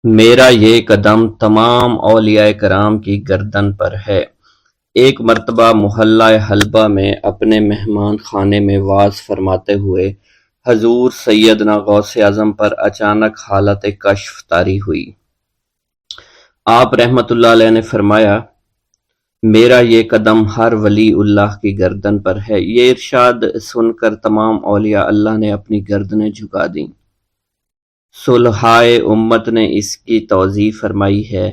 میرا یہ قدم تمام اولیاء کرام کی گردن پر ہے۔ ایک مرتبہ محلہ حلبہ میں اپنے مہمان خانے میں وعظ فرماتے ہوئے حضور سیدنا غوث اعظم پر اچانک حالت کشف طاری ہوئی۔ آپ رحمت اللہ علیہ نے فرمایا، میرا یہ قدم ہر ولی اللہ کی گردن پر ہے۔ یہ ارشاد سن کر تمام اولیاء اللہ نے اپنی گردنیں جھکا دیں۔ صلحائے امت نے اس کی توضیح فرمائی ہے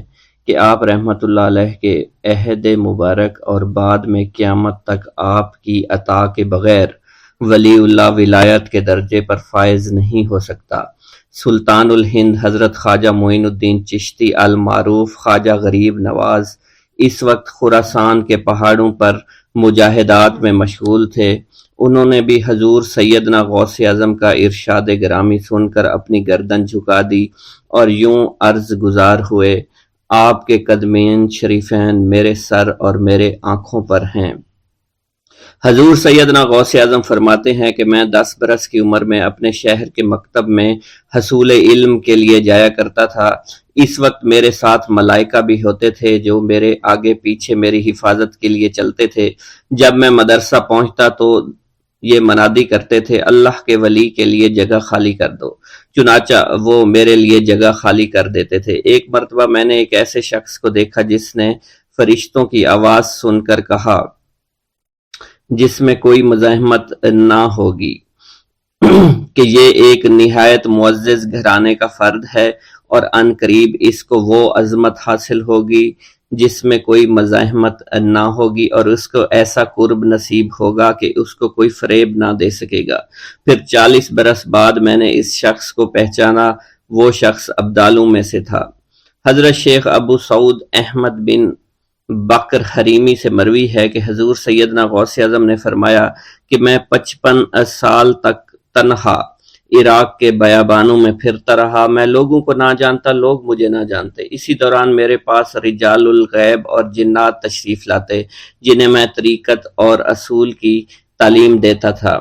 کہ آپ رحمت اللہ علیہ کے عہد مبارک اور بعد میں قیامت تک آپ کی عطا کے بغیر ولی اللہ ولایت کے درجے پر فائز نہیں ہو سکتا۔ سلطان الہند حضرت خواجہ معین الدین چشتی المعروف خواجہ غریب نواز اس وقت خراسان کے پہاڑوں پر مجاہدات میں مشغول تھے۔ انہوں نے بھی حضور سیدنا غوث اعظم کا ارشاد گرامی سن کر اپنی گردن جھکا دی اور یوں عرض گزار ہوئے، آپ کے قدمین شریفین میرے سر اور میرے آنکھوں پر ہیں۔ حضور سیدنا غوث اعظم فرماتے ہیں کہ میں 10 برس کی عمر میں اپنے شہر کے مکتب میں حصول علم کے لیے جایا کرتا تھا۔ اس وقت میرے ساتھ ملائکہ بھی ہوتے تھے جو میرے آگے پیچھے میری حفاظت کے لیے چلتے تھے۔ جب میں مدرسہ پہنچتا تو یہ منادی کرتے تھے، اللہ کے ولی کے لیے جگہ خالی کر دو۔ چنانچہ وہ میرے لیے جگہ خالی کر دیتے تھے۔ ایک مرتبہ میں نے ایک ایسے شخص کو دیکھا جس نے فرشتوں کی آواز سن کر کہا، جس میں کوئی مزاحمت نہ ہوگی، کہ یہ ایک نہایت معزز گھرانے کا فرد ہے اور عن قریب اس کو وہ عظمت حاصل ہوگی جس میں کوئی مزاحمت نہ ہوگی، اور اس کو ایسا قرب نصیب ہوگا کہ اس کو کوئی فریب نہ دے سکے گا۔ پھر 40 برس بعد میں نے اس شخص کو پہچانا۔ وہ شخص ابدالوں میں سے تھا۔ حضرت شیخ ابو سعود احمد بن بکر حریمی سے مروی ہے کہ حضور سیدنا غوث اعظم نے فرمایا کہ میں 55 سال تک تنہا عراق کے بیابانوں میں پھرتا رہا۔ میں لوگوں کو نہ جانتا، لوگ مجھے نہ جانتے۔ اسی دوران میرے پاس رجال الغیب اور جنات تشریف لاتے جنہیں میں طریقت اور اصول کی تعلیم دیتا تھا۔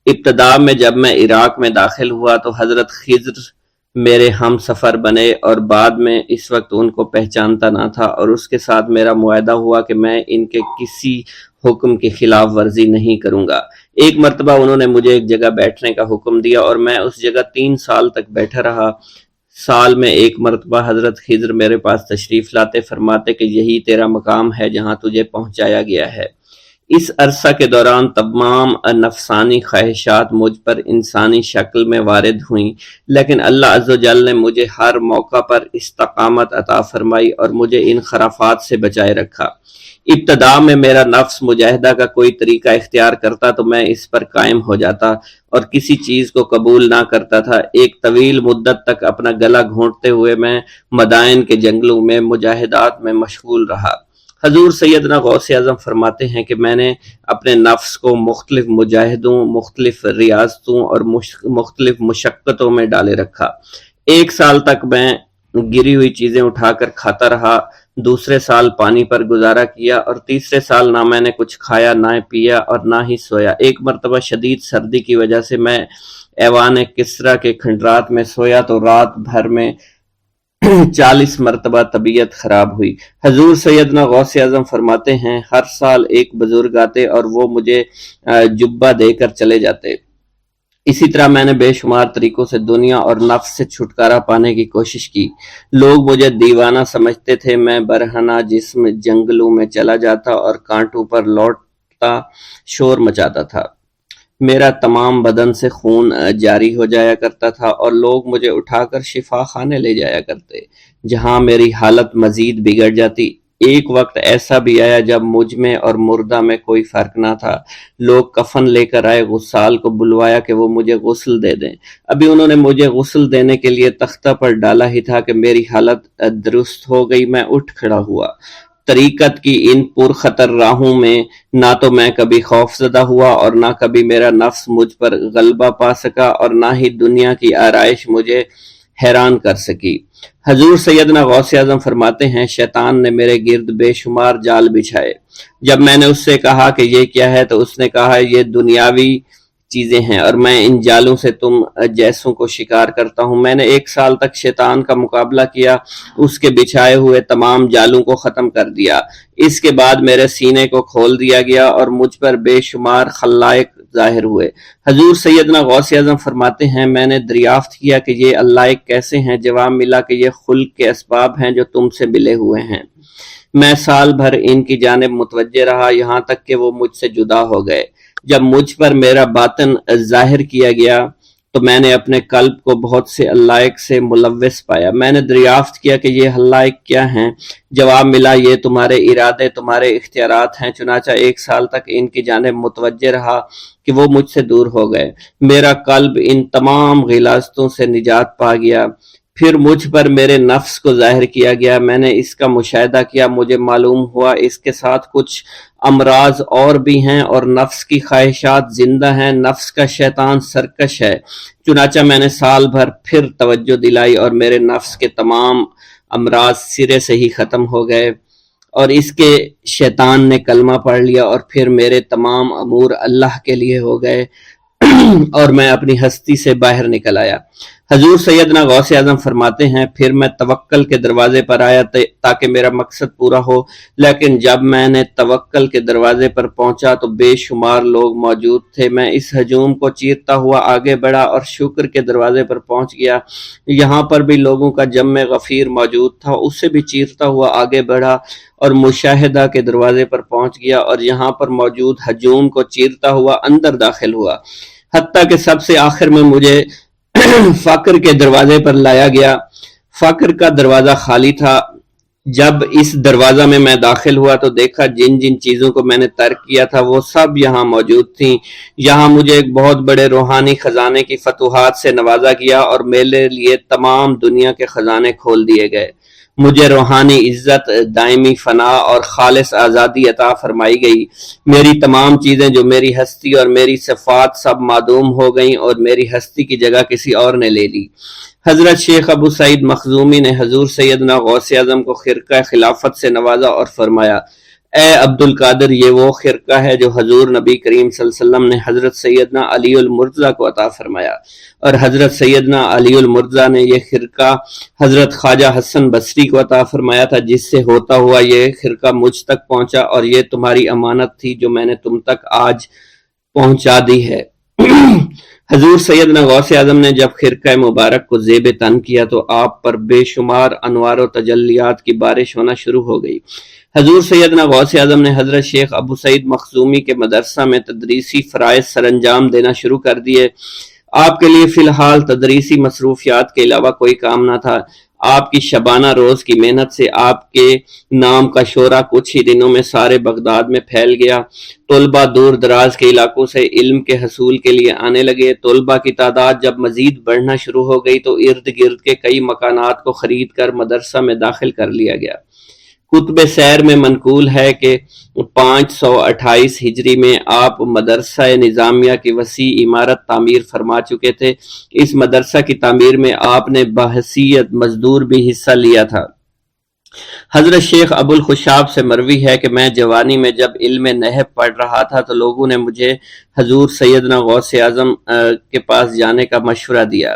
ابتدا میں جب میں عراق میں داخل ہوا تو حضرت خضر میرے ہم سفر بنے، اور بعد میں اس وقت ان کو پہچانتا نہ تھا، اور اس کے ساتھ میرا معاہدہ ہوا کہ میں ان کے کسی حکم کی خلاف ورزی نہیں کروں گا۔ ایک مرتبہ انہوں نے مجھے ایک جگہ بیٹھنے کا حکم دیا اور میں اس جگہ 3 سال تک بیٹھا رہا۔ سال میں ایک مرتبہ حضرت خضر میرے پاس تشریف لاتے، فرماتے کہ یہی تیرا مقام ہے جہاں تجھے پہنچایا گیا ہے۔ اس عرصہ کے دوران تمام نفسانی خواہشات مجھ پر انسانی شکل میں وارد ہوئیں، لیکن اللہ عز و جل نے مجھے ہر موقع پر استقامت عطا فرمائی اور مجھے ان خرافات سے بچائے رکھا۔ ابتدا میں میرا نفس مجاہدہ کا کوئی طریقہ اختیار کرتا تو میں اس پر قائم ہو جاتا اور کسی چیز کو قبول نہ کرتا تھا۔ ایک طویل مدت تک اپنا گلا گھونٹتے ہوئے میں مدائن کے جنگلوں میں مجاہدات میں مشغول رہا۔ حضور سیدنا غوث اعظم فرماتے ہیں کہ میں نے اپنے نفس کو مختلف مجاہدوں، مختلف ریاضتوں اور مختلف مشقتوں میں ڈالے رکھا۔ 1 سال تک میں گری ہوئی چیزیں اٹھا کر کھاتا رہا، دوسرے سال پانی پر گزارا کیا، اور تیسرے سال نہ میں نے کچھ کھایا، نہ پیا اور نہ ہی سویا۔ ایک مرتبہ شدید سردی کی وجہ سے میں ایوان کسریٰ کے کھنڈرات میں سویا تو رات بھر میں 40 مرتبہ طبیعت خراب ہوئی۔ حضور سیدنا غوث اعظم فرماتے ہیں، ہر سال ایک بزرگ آتے اور وہ مجھے جبہ دے کر چلے جاتے۔ اسی طرح میں نے بے شمار طریقوں سے دنیا اور نفس سے چھٹکارا پانے کی کوشش کی۔ لوگ مجھے دیوانہ سمجھتے تھے۔ میں برہنہ جسم جنگلوں میں چلا جاتا اور کانٹوں پر لوٹتا شور مچاتا تھا۔ میرا تمام بدن سے خون جاری ہو جایا کرتا تھا اور لوگ مجھے اٹھا کر شفا خانے لے جایا کرتے، جہاں میری حالت مزید بگڑ جاتی۔ ایک وقت ایسا بھی آیا جب مجھ میں اور مردہ میں کوئی فرق نہ تھا۔ لوگ کفن لے کر آئے، غسال کو بلوایا کہ وہ مجھے غسل دے دیں۔ ابھی انہوں نے مجھے غسل دینے کے لیے تختہ پر ڈالا ہی تھا کہ میری حالت درست ہو گئی۔ میں اٹھ کھڑا ہوا۔ طریقت کی ان پرخطر راہوں میں نہ تو میں کبھی خوف زدہ ہوا اور نہ کبھی میرا نفس مجھ پر غلبہ پا سکا، اور نہ ہی دنیا کی آرائش مجھے حیران کر سکی۔ حضور سیدنا غوث اعظم فرماتے ہیں، شیطان نے میرے گرد بے شمار جال بچھائے۔ جب میں نے اس سے کہا کہ یہ کیا ہے تو اس نے کہا، یہ دنیاوی چیزیں ہیں اور میں ان جالوں سے تم جیسوں کو شکار کرتا ہوں۔ میں نے 1 سال تک شیطان کا مقابلہ کیا، اس کے بچھائے ہوئے تمام جالوں کو ختم کر دیا۔ اس کے بعد میرے سینے کو کھول دیا گیا اور مجھ پر بے شمار خلائق ظاہر ہوئے۔ حضور سیدنا غوث اعظم فرماتے ہیں میں نے دریافت کیا کہ یہ اللہ کیسے ہیں؟ جواب ملا کہ یہ خلق کے اسباب ہیں جو تم سے ملے ہوئے ہیں۔ میں سال بھر ان کی جانب متوجہ رہا یہاں تک کہ وہ مجھ سے جدا ہو گئے۔ جب مجھ پر میرا باطن ظاہر کیا گیا تو میں نے اپنے قلب کو بہت سے علائق سے ملوث پایا۔ میں نے دریافت کیا کہ یہ علائق کیا ہیں؟ جواب ملا یہ تمہارے ارادے، تمہارے اختیارات ہیں۔ چنانچہ 1 سال تک ان کی جانب متوجہ رہا کہ وہ مجھ سے دور ہو گئے۔ میرا قلب ان تمام غلاظتوں سے نجات پا گیا۔ پھر مجھ پر میرے نفس کو ظاہر کیا گیا، میں نے اس کا مشاہدہ کیا، مجھے معلوم ہوا اس کے ساتھ کچھ امراض اور بھی ہیں اور نفس کی خواہشات زندہ ہیں، نفس کا شیطان سرکش ہے۔ چنانچہ میں نے سال بھر پھر توجہ دلائی اور میرے نفس کے تمام امراض سرے سے ہی ختم ہو گئے اور اس کے شیطان نے کلمہ پڑھ لیا اور پھر میرے تمام امور اللہ کے لیے ہو گئے اور میں اپنی ہستی سے باہر نکل آیا۔ حضور سیدنا غوث اعظم فرماتے ہیں پھر میں توکل کے دروازے پر آیا تاکہ میرا مقصد پورا ہو، لیکن جب میں نے توکل کے دروازے پر پہنچا تو بے شمار لوگ موجود تھے۔ میں اس ہجوم کو چیرتا ہوا آگے بڑھا اور شکر کے دروازے پر پہنچ گیا، یہاں پر بھی لوگوں کا جمع غفیر موجود تھا، اس سے بھی چیرتا ہوا آگے بڑھا اور مشاہدہ کے دروازے پر پہنچ گیا اور یہاں پر موجود ہجوم کو چیرتا ہوا اندر داخل ہوا، حتیٰ کہ سب سے آخر میں مجھے فقر کے دروازے پر لایا گیا۔ فقر کا دروازہ خالی تھا۔ جب اس دروازہ میں داخل ہوا تو دیکھا جن جن چیزوں کو میں نے ترک کیا تھا وہ سب یہاں موجود تھیں۔ یہاں مجھے ایک بہت بڑے روحانی خزانے کی فتوحات سے نوازا گیا اور میرے لیے تمام دنیا کے خزانے کھول دیے گئے۔ مجھے روحانی عزت، دائمی فنا اور خالص آزادی عطا فرمائی گئی۔ میری تمام چیزیں جو میری ہستی اور میری صفات سب معدوم ہو گئیں اور میری ہستی کی جگہ کسی اور نے لے لی۔ حضرت شیخ ابو سعید مخزومی نے حضور سیدنا غوث اعظم کو خرقہ خلافت سے نوازا اور فرمایا اے عبد القادر، یہ وہ خرقہ ہے جو حضور نبی کریم صلی اللہ علیہ وسلم نے حضرت سیدنا علی المرتضیٰ کو عطا فرمایا، اور حضرت سیدنا علی المرتضیٰ نے یہ خرقہ حضرت خواجہ حسن بصری کو عطا فرمایا تھا، جس سے ہوتا ہوا یہ خرقہ مجھ تک پہنچا، اور یہ تمہاری امانت تھی جو میں نے تم تک آج پہنچا دی ہے۔ حضور سیدنا غوث اعظم نے جب خرقہ مبارک کو زیب تن کیا تو آپ پر بے شمار انوار و تجلیات کی بارش ہونا شروع ہو گئی۔ حضور سیدنا غوث اعظم نے حضرت شیخ ابو سعید مخزومی کے مدرسہ میں تدریسی فرائض سر انجام دینا شروع کر دیے۔ آپ کے لیے فی الحال تدریسی مصروفیات کے علاوہ کوئی کام نہ تھا۔ آپ کی شبانہ روز کی محنت سے آپ کے نام کا شعرہ کچھ ہی دنوں میں سارے بغداد میں پھیل گیا۔ طلبہ دور دراز کے علاقوں سے علم کے حصول کے لیے آنے لگے۔ طلبہ کی تعداد جب مزید بڑھنا شروع ہو گئی تو ارد گرد کے کئی مکانات کو خرید کر مدرسہ میں داخل کر لیا گیا۔ کتب سیر میں منقول ہے کہ 528 ہجری میں آپ مدرسہ نظامیہ کی وسیع عمارت تعمیر فرما چکے تھے۔ اس مدرسہ کی تعمیر میں آپ نے بحیثیت مزدور بھی حصہ لیا تھا۔ حضرت شیخ ابو الخشاب سے مروی ہے کہ میں جوانی میں جب علم نحو پڑھ رہا تھا تو لوگوں نے مجھے حضور سیدنا غوث اعظم کے پاس جانے کا مشورہ دیا،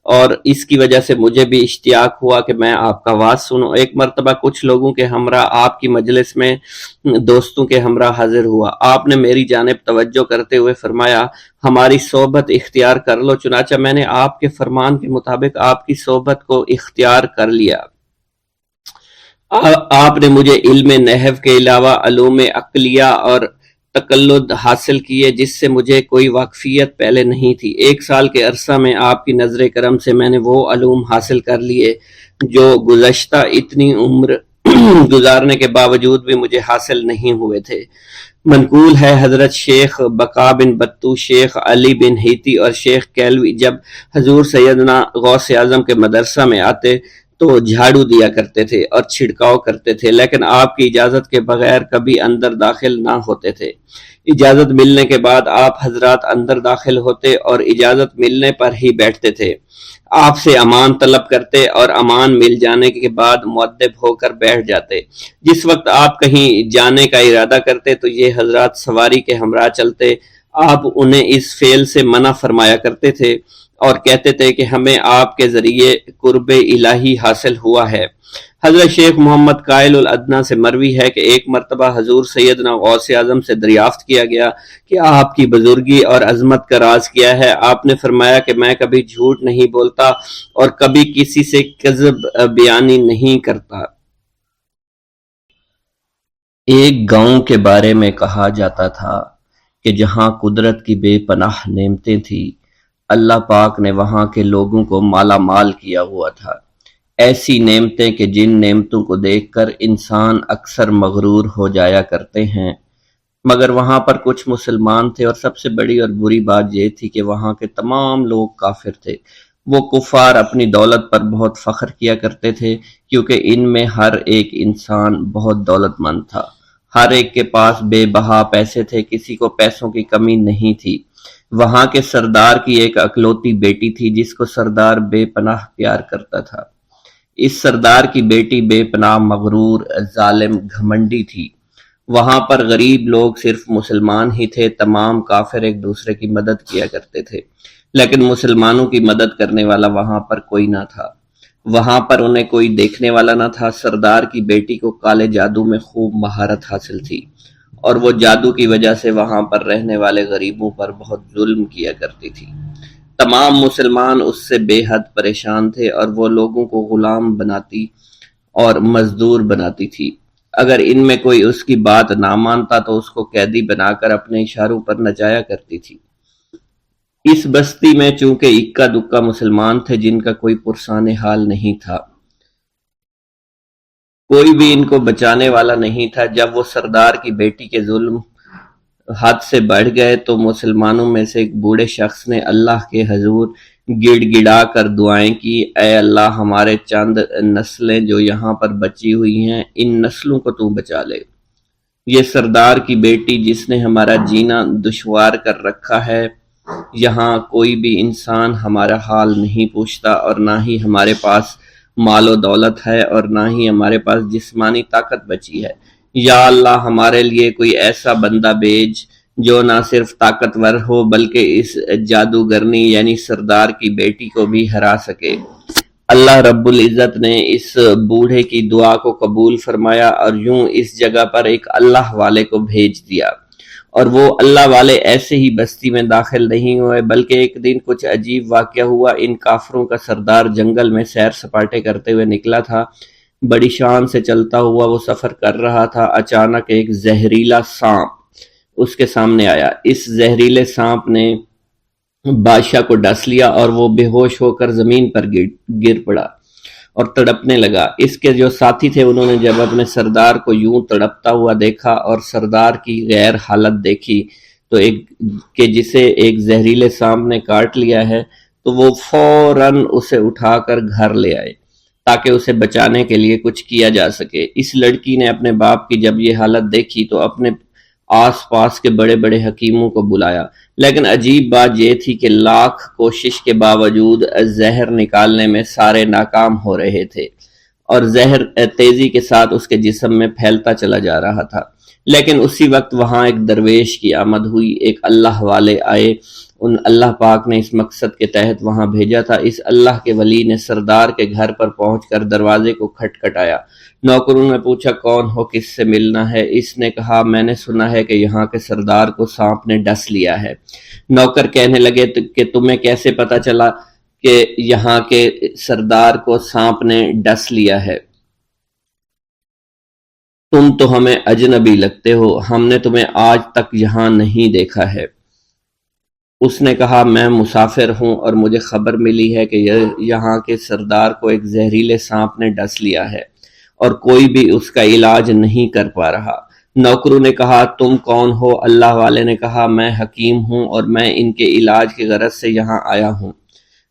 اور اس کی وجہ سے مجھے بھی اشتیاق ہوا کہ میں آپ کا واز سنوں۔ ایک مرتبہ کچھ لوگوں کے ہمراہ آپ کی مجلس میں دوستوں کے ہمراہ حاضر ہوا۔ آپ نے میری جانب توجہ کرتے ہوئے فرمایا ہماری صحبت اختیار کر لو۔ چنانچہ میں نے آپ کے فرمان کے مطابق آپ کی صحبت کو اختیار کر لیا۔ آپ نے مجھے علم نحو کے علاوہ علوم عقلیہ اور تقلد حاصل کیے جس سے مجھے کوئی واقفیت پہلے نہیں تھی۔ 1 سال کے عرصہ میں آپ کی نظر کرم سے میں نے وہ علوم حاصل کر لیے جو گزشتہ اتنی عمر گزارنے کے باوجود بھی مجھے حاصل نہیں ہوئے تھے۔ منقول ہے حضرت شیخ بقا بن بطو، شیخ علی بن ہیتی اور شیخ کیلوی جب حضور سیدنا غوث اعظم کے مدرسہ میں آتے تو جھاڑو دیا کرتے تھے اور چھڑکاؤ کرتے تھے، لیکن آپ کی اجازت کے بغیر کبھی اندر داخل نہ ہوتے تھے۔ اجازت ملنے کے بعد آپ حضرات اندر داخل ہوتے اور اجازت ملنے پر ہی بیٹھتے تھے۔ آپ سے امان طلب کرتے اور امان مل جانے کے بعد مؤدب ہو کر بیٹھ جاتے۔ جس وقت آپ کہیں جانے کا ارادہ کرتے تو یہ حضرات سواری کے ہمراہ چلتے۔ آپ انہیں اس فعل سے منع فرمایا کرتے تھے اور کہتے تھے کہ ہمیں آپ کے ذریعے قرب الہی حاصل ہوا ہے۔ حضرت شیخ محمد قائل الادنیٰ سے مروی ہے کہ ایک مرتبہ حضور سیدنا غوث اعظم سے دریافت کیا گیا کہ آپ کی بزرگی اور عظمت کا راز کیا ہے؟ آپ نے فرمایا کہ میں کبھی جھوٹ نہیں بولتا اور کبھی کسی سے کذب بیانی نہیں کرتا۔ ایک گاؤں کے بارے میں کہا جاتا تھا کہ جہاں قدرت کی بے پناہ نعمتیں تھیں، اللہ پاک نے وہاں کے لوگوں کو مالا مال کیا ہوا تھا۔ ایسی نعمتیں کہ جن نعمتوں کو دیکھ کر انسان اکثر مغرور ہو جایا کرتے ہیں، مگر وہاں پر کچھ مسلمان تھے، اور سب سے بڑی اور بری بات یہ تھی کہ وہاں کے تمام لوگ کافر تھے۔ وہ کفار اپنی دولت پر بہت فخر کیا کرتے تھے، کیونکہ ان میں ہر ایک انسان بہت دولت مند تھا، ہر ایک کے پاس بے بہا پیسے تھے، کسی کو پیسوں کی کمی نہیں تھی۔ وہاں کے سردار کی ایک اکلوتی بیٹی تھی جس کو سردار بے پناہ پیار کرتا تھا۔ اس سردار کی بیٹی بے پناہ مغرور، ظالم، گھمنڈی تھی۔ وہاں پر غریب لوگ صرف مسلمان ہی تھے، تمام کافر ایک دوسرے کی مدد کیا کرتے تھے، لیکن مسلمانوں کی مدد کرنے والا وہاں پر کوئی نہ تھا۔ وہاں پر انہیں کوئی دیکھنے والا نہ تھا۔ سردار کی بیٹی کو کالے جادو میں خوب مہارت حاصل تھی، اور وہ جادو کی وجہ سے وہاں پر رہنے والے غریبوں پر بہت ظلم کیا کرتی تھی۔ تمام مسلمان اس سے بے حد پریشان تھے، اور وہ لوگوں کو غلام بناتی اور مزدور بناتی تھی۔ اگر ان میں کوئی اس کی بات نہ مانتا تو اس کو قیدی بنا کر اپنے اشاروں پر نچایا کرتی تھی۔ اس بستی میں چونکہ اکا دکا مسلمان تھے جن کا کوئی پرسان حال نہیں تھا، کوئی بھی ان کو بچانے والا نہیں تھا۔ جب وہ سردار کی بیٹی کے ظلم حد سے بڑھ گئے تو مسلمانوں میں سے ایک بوڑھے شخص نے اللہ کے حضور گڑ گڑا کر دعائیں کی، اے اللہ، ہمارے چند نسلیں جو یہاں پر بچی ہوئی ہیں، ان نسلوں کو تو بچا لے۔ یہ سردار کی بیٹی جس نے ہمارا جینا دشوار کر رکھا ہے، یہاں کوئی بھی انسان ہمارا حال نہیں پوچھتا، اور نہ ہی ہمارے پاس مال و دولت ہے، اور نہ ہی ہمارے پاس جسمانی طاقت بچی ہے۔ یا اللہ، ہمارے لیے کوئی ایسا بندہ بھیج جو نہ صرف طاقتور ہو بلکہ اس جادوگرنی یعنی سردار کی بیٹی کو بھی ہرا سکے۔ اللہ رب العزت نے اس بوڑھے کی دعا کو قبول فرمایا، اور یوں اس جگہ پر ایک اللہ والے کو بھیج دیا، اور وہ اللہ والے ایسے ہی بستی میں داخل نہیں ہوئے، بلکہ ایک دن کچھ عجیب واقعہ ہوا۔ ان کافروں کا سردار جنگل میں سیر سپاٹے کرتے ہوئے نکلا تھا، بڑی شان سے چلتا ہوا وہ سفر کر رہا تھا۔ اچانک ایک زہریلا سانپ اس کے سامنے آیا۔ اس زہریلے سانپ نے بادشاہ کو ڈس لیا، اور وہ بے ہوش ہو کر زمین پر گر پڑا اور تڑپنے لگا۔ اس کے جو ساتھی تھے انہوں نے جب اپنے سردار کو یوں تڑپتا ہوا دیکھا اور سردار کی غیر حالت دیکھی تو کہ جسے ایک زہریلے سانپ نے کاٹ لیا ہے، تو وہ فوراً اسے اٹھا کر گھر لے آئے تاکہ اسے بچانے کے لیے کچھ کیا جا سکے۔ اس لڑکی نے اپنے باپ کی جب یہ حالت دیکھی تو اپنے آس پاس کے بڑے بڑے حکیموں کو بلایا، لیکن عجیب بات یہ تھی کہ لاکھ کوشش کے باوجود زہر نکالنے میں سارے ناکام ہو رہے تھے، اور زہر تیزی کے ساتھ اس کے جسم میں پھیلتا چلا جا رہا تھا۔ لیکن اسی وقت وہاں ایک درویش کی آمد ہوئی، ایک اللہ والے آئے، ان اللہ پاک نے اس مقصد کے تحت وہاں بھیجا تھا۔ اس اللہ کے ولی نے سردار کے گھر پر پہنچ کر دروازے کو کھٹکھٹایا۔ نوکروں نے پوچھا کون ہو، کس سے ملنا ہے؟ اس نے کہا میں نے سنا ہے کہ یہاں کے سردار کو سانپ نے ڈس لیا ہے۔ نوکر کہنے لگے کہ تمہیں کیسے پتا چلا کہ یہاں کے سردار کو سانپ نے ڈس لیا ہے؟ تم تو ہمیں اجنبی لگتے ہو، ہم نے تمہیں آج تک یہاں نہیں دیکھا ہے۔ اس نے کہا میں مسافر ہوں اور مجھے خبر ملی ہے کہ یہاں کے سردار کو ایک زہریلے سانپ نے ڈس لیا ہے اور کوئی بھی اس کا علاج نہیں کر پا رہا۔ نوکروں نے کہا تم کون ہو؟ اللہ والے نے کہا میں حکیم ہوں اور میں ان کے علاج کی غرض سے یہاں آیا ہوں۔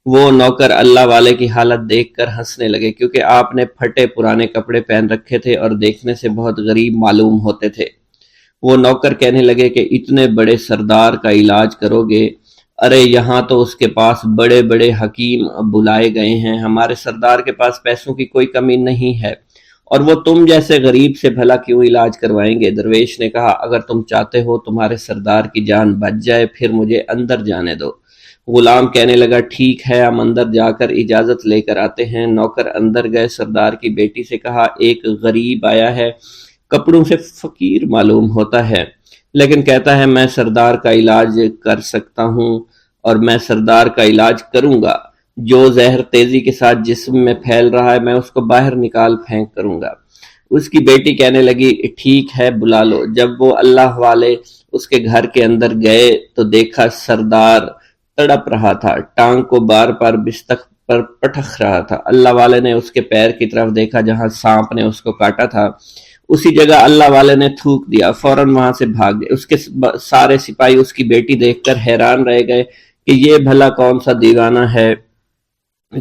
وہ نوکر اللہ والے کی حالت دیکھ کر ہنسنے لگے، کیونکہ آپ نے پھٹے پرانے کپڑے پہن رکھے تھے اور دیکھنے سے بہت غریب معلوم ہوتے تھے۔ وہ نوکر کہنے لگے کہ اتنے بڑے سردار کا علاج کرو گے؟ ارے یہاں تو اس کے پاس بڑے بڑے حکیم بلائے گئے ہیں، ہمارے سردار کے پاس پیسوں کی کوئی کمی نہیں ہے، اور وہ تم جیسے غریب سے بھلا کیوں علاج کروائیں گے؟ درویش نے کہا اگر تم چاہتے ہو تمہارے سردار کی جان بچ جائے پھر مجھے اندر جانے دو۔ غلام کہنے لگا ٹھیک ہے ہم اندر جا کر اجازت لے کر آتے ہیں۔ نوکر اندر گئے، سردار کی بیٹی سے کہا ایک غریب آیا ہے، کپڑوں سے فقیر معلوم ہوتا ہے لیکن کہتا ہے میں سردار کا علاج کر سکتا ہوں اور میں سردار کا علاج کروں گا۔ جو زہر تیزی کے ساتھ جسم میں پھیل رہا ہے میں اس کو باہر نکال پھینک کروں گا۔ اس کی بیٹی کہنے لگی ٹھیک ہے بلا لو۔ جب وہ اللہ والے اس کے گھر کے اندر گئے تو دیکھا سردار تڑپ رہا تھا، ٹانگ کو بار بار بستر پر پٹخ رہا تھا۔ اللہ والے نے اس کے پیر کی طرف دیکھا جہاں سانپ نے اس کو کاٹا تھا، اسی جگہ اللہ والے نے تھوک دیا، فوراً وہاں سے بھاگ گئے۔ اس کے سارے سپاہی اس کی بیٹی دیکھ کر حیران رہ گئے کہ یہ بھلا کون سا دیوانہ ہے،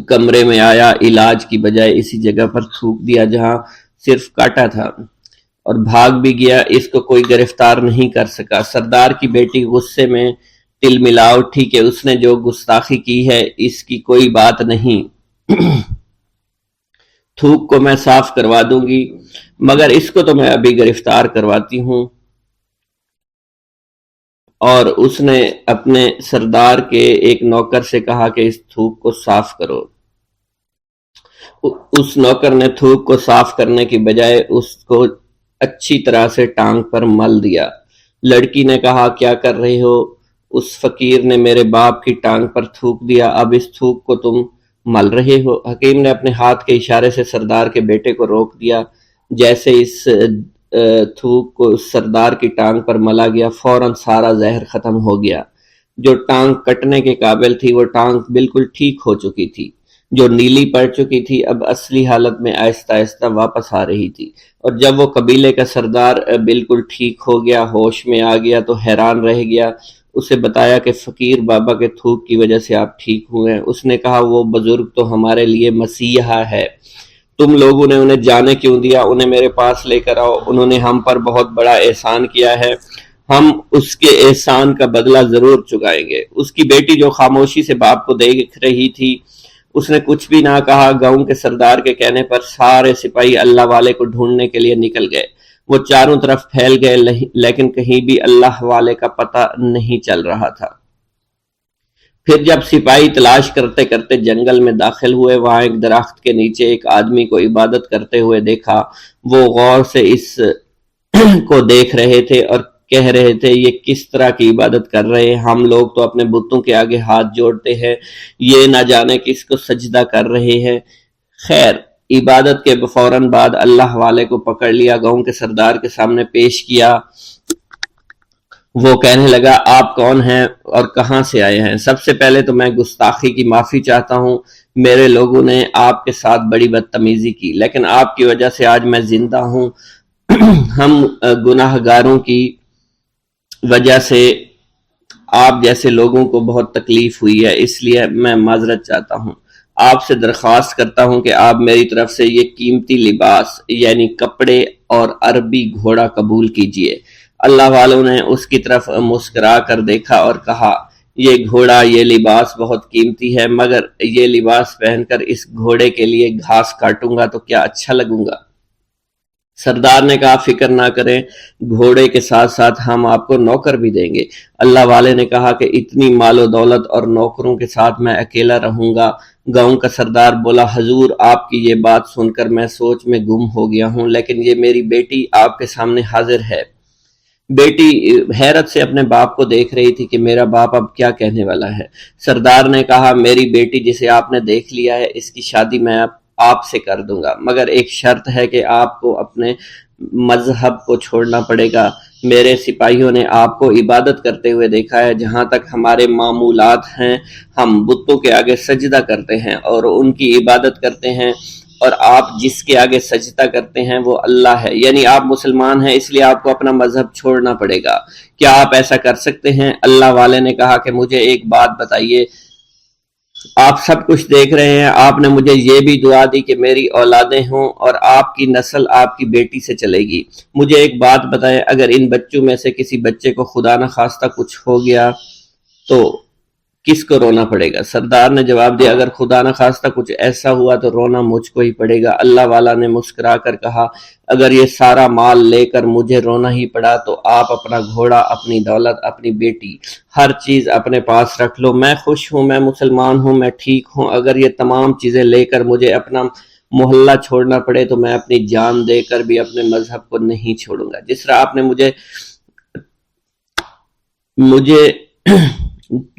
کمرے میں آیا، علاج کی بجائے اسی جگہ پر تھوک دیا جہاں صرف کاٹا تھا اور بھاگ بھی گیا، اس کو کوئی گرفتار نہیں کر سکا۔ سردار کی بیٹی غصے میں تل ملا اٹھی کہ اس نے جو گستاخی کی ہے اس کی کوئی بات نہیں، تھوک کو میں صاف کروا دوں گی مگر اس کو تو میں ابھی گرفتار کرواتی ہوں۔ اور اس نے اپنے سردار کے ایک نوکر سے کہا کہ اس تھوک کو صاف کرو۔ اس نوکر نے تھوک کو صاف کرنے کی بجائے اس کو اچھی طرح سے ٹانگ پر مل دیا۔ لڑکی نے کہا کیا کر رہے ہو؟ اس فقیر نے میرے باپ کی ٹانگ پر تھوک دیا، اب اس تھوک کو تم مل رہے ہو؟ حکیم نے اپنے ہاتھ کے اشارے سے سردار کے بیٹے کو روک دیا۔ جیسے اس تھوک کو سردار کی ٹانگ پر ملا گیا فوراً سارا زہر ختم ہو گیا۔ جو ٹانگ کٹنے کے قابل تھی وہ ٹانگ بالکل ٹھیک ہو چکی تھی، جو نیلی پڑ چکی تھی اب اصلی حالت میں آہستہ آہستہ واپس آ رہی تھی۔ اور جب وہ قبیلے کا سردار بالکل ٹھیک ہو گیا، ہوش میں آ گیا تو حیران رہ گیا۔ اسے بتایا کہ فقیر بابا کے تھوک کی وجہ سے آپ ٹھیک ہوئے ہیں۔ اس نے کہا وہ بزرگ تو ہمارے لیے مسیحا ہے، تم لوگوں نے انہیں جانے کیوں دیا؟ انہیں میرے پاس لے کر آؤ، انہوں نے ہم پر بہت بڑا احسان کیا ہے، ہم اس کے احسان کا بدلہ ضرور چکائیں گے۔ اس کی بیٹی جو خاموشی سے باپ کو دیکھ رہی تھی اس نے کچھ بھی نہ کہا۔ گاؤں کے سردار کے کہنے پر سارے سپاہی اللہ والے کو ڈھونڈنے کے لیے نکل گئے۔ وہ چاروں طرف پھیل گئے لیکن کہیں بھی اللہ والے کا پتہ نہیں چل رہا تھا۔ پھر جب سپاہی تلاش کرتے کرتے جنگل میں داخل ہوئے، وہاں ایک درخت کے نیچے ایک آدمی کو عبادت کرتے ہوئے دیکھا۔ وہ غور سے اس کو دیکھ رہے تھے اور کہہ رہے تھے یہ کس طرح کی عبادت کر رہے ہیں؟ ہم لوگ تو اپنے بتوں کے آگے ہاتھ جوڑتے ہیں، یہ نہ جانے کس کو سجدہ کر رہے ہیں۔ خیر، عبادت کے فوراً بعد اللہ والے کو پکڑ لیا، گاؤں کے سردار کے سامنے پیش کیا۔ وہ کہنے لگا آپ کون ہیں اور کہاں سے آئے ہیں؟ سب سے پہلے تو میں گستاخی کی معافی چاہتا ہوں، میرے لوگوں نے آپ کے ساتھ بڑی بدتمیزی کی لیکن آپ کی وجہ سے آج میں زندہ ہوں۔ ہم گناہ گاروں کی وجہ سے آپ جیسے لوگوں کو بہت تکلیف ہوئی ہے، اس لیے میں معذرت چاہتا ہوں۔ آپ سے درخواست کرتا ہوں کہ آپ میری طرف سے یہ قیمتی لباس یعنی کپڑے اور عربی گھوڑا قبول کیجئے۔ اللہ والوں نے اس کی طرف مسکرا کر دیکھا اور کہا یہ گھوڑا، یہ لباس بہت قیمتی ہے مگر یہ لباس پہن کر اس گھوڑے کے لیے گھاس کاٹوں گا تو کیا اچھا لگوں گا؟ سردار نے کہا فکر نہ کریں، گھوڑے کے ساتھ ساتھ ہم آپ کو نوکر بھی دیں گے۔ اللہ والے نے کہا کہ اتنی مال و دولت اور نوکروں کے ساتھ میں اکیلا رہوں گا؟ گاؤں کا سردار بولا حضور آپ کی یہ بات سن کر میں سوچ میں گم ہو گیا ہوں، لیکن یہ میری بیٹی آپ کے سامنے حاضر ہے۔ بیٹی حیرت سے اپنے باپ کو دیکھ رہی تھی کہ میرا باپ اب کیا کہنے والا ہے۔ سردار نے کہا میری بیٹی جسے آپ نے دیکھ لیا ہے اس کی شادی میں آپ سے کر دوں گا مگر ایک شرط ہے کہ آپ کو اپنے مذہب کو چھوڑنا پڑے گا۔ میرے سپاہیوں نے آپ کو عبادت کرتے ہوئے دیکھا ہے، جہاں تک ہمارے معمولات ہیں ہم بتوں کے آگے سجدہ کرتے ہیں اور ان کی عبادت کرتے ہیں، اور آپ جس کے آگے سجدہ کرتے ہیں وہ اللہ ہے، یعنی آپ مسلمان ہیں، اس لیے آپ کو اپنا مذہب چھوڑنا پڑے گا۔ کیا آپ ایسا کر سکتے ہیں؟ اللہ والے نے کہا کہ مجھے ایک بات بتائیے، آپ سب کچھ دیکھ رہے ہیں، آپ نے مجھے یہ بھی دعا دی کہ میری اولادیں ہوں اور آپ کی نسل آپ کی بیٹی سے چلے گی۔ مجھے ایک بات بتائیں، اگر ان بچوں میں سے کسی بچے کو خدا نخواستہ کچھ ہو گیا تو کس کو رونا پڑے گا؟ سردار نے جواب دیا اگر خدا نہ خواستہ کچھ ایسا ہوا تو رونا مجھ کو ہی پڑے گا۔ اللہ والا نے مسکرا کر کہا اگر یہ سارا مال لے کر مجھے رونا ہی پڑا تو آپ اپنا گھوڑا، اپنی دولت، اپنی بیٹی، ہر چیز اپنے پاس رکھ لو۔ میں خوش ہوں، میں مسلمان ہوں، میں ٹھیک ہوں۔ اگر یہ تمام چیزیں لے کر مجھے اپنا محلہ چھوڑنا پڑے تو میں اپنی جان دے کر بھی اپنے مذہب کو نہیں چھوڑوں گا۔ جس طرح آپ نے مجھے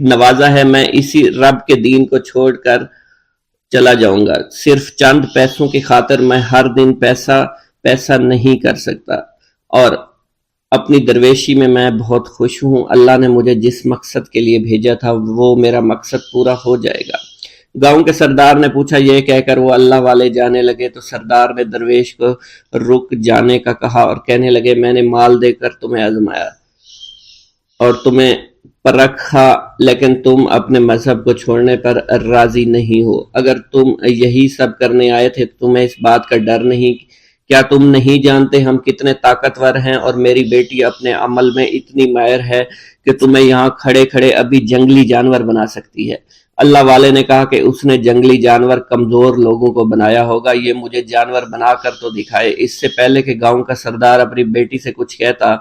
نوازا ہے، میں اسی رب کے دین کو چھوڑ کر چلا جاؤں گا۔ صرف چند پیسوں کی خاطر میں ہر دن پیسہ نہیں کر سکتا، اور اپنی درویشی میں بہت خوش ہوں۔ اللہ نے مجھے جس مقصد کے لیے بھیجا تھا وہ میرا مقصد پورا ہو جائے گا۔ گاؤں کے سردار نے پوچھا، یہ کہہ کر وہ اللہ والے جانے لگے تو سردار نے درویش کو رک جانے کا کہا اور کہنے لگے میں نے مال دے کر تمہیں آزمایا اور تمہیں پرکھا، لیکن تم اپنے مذہب کو چھوڑنے پر راضی نہیں ہو۔ اگر تم یہی سب کرنے آئے تھے تو تمہیں اس بات کا ڈر نہیں؟ کیا تم نہیں جانتے ہم کتنے طاقتور ہیں، اور میری بیٹی اپنے عمل میں اتنی ماہر ہے کہ تمہیں یہاں کھڑے کھڑے ابھی جنگلی جانور بنا سکتی ہے۔ اللہ والے نے کہا کہ اس نے جنگلی جانور کمزور لوگوں کو بنایا ہوگا، یہ مجھے جانور بنا کر تو دکھائے۔ اس سے پہلے کہ گاؤں کا سردار اپنی بیٹی سے کچھ کہتا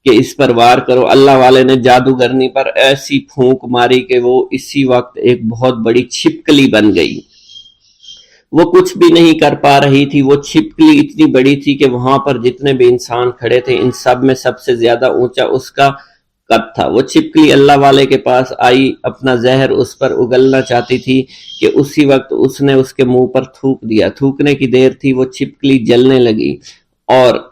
کہ اس پر وار کرو، اللہ والے نے جادوگرنی پر ایسی پھونک ماری کہ وہ اسی وقت ایک بہت بڑی چھپکلی بن گئی۔ وہ کچھ بھی نہیں کر پا رہی تھی، وہ چھپکلی اتنی بڑی تھی کہ وہاں پر جتنے بھی انسان کھڑے تھے ان سب میں سب سے زیادہ اونچا اس کا قد تھا۔ وہ چھپکلی اللہ والے کے پاس آئی، اپنا زہر اس پر اگلنا چاہتی تھی کہ اسی وقت اس نے اس کے منہ پر تھوک دیا۔ تھوکنے کی دیر تھی، وہ چھپکلی جلنے لگی اور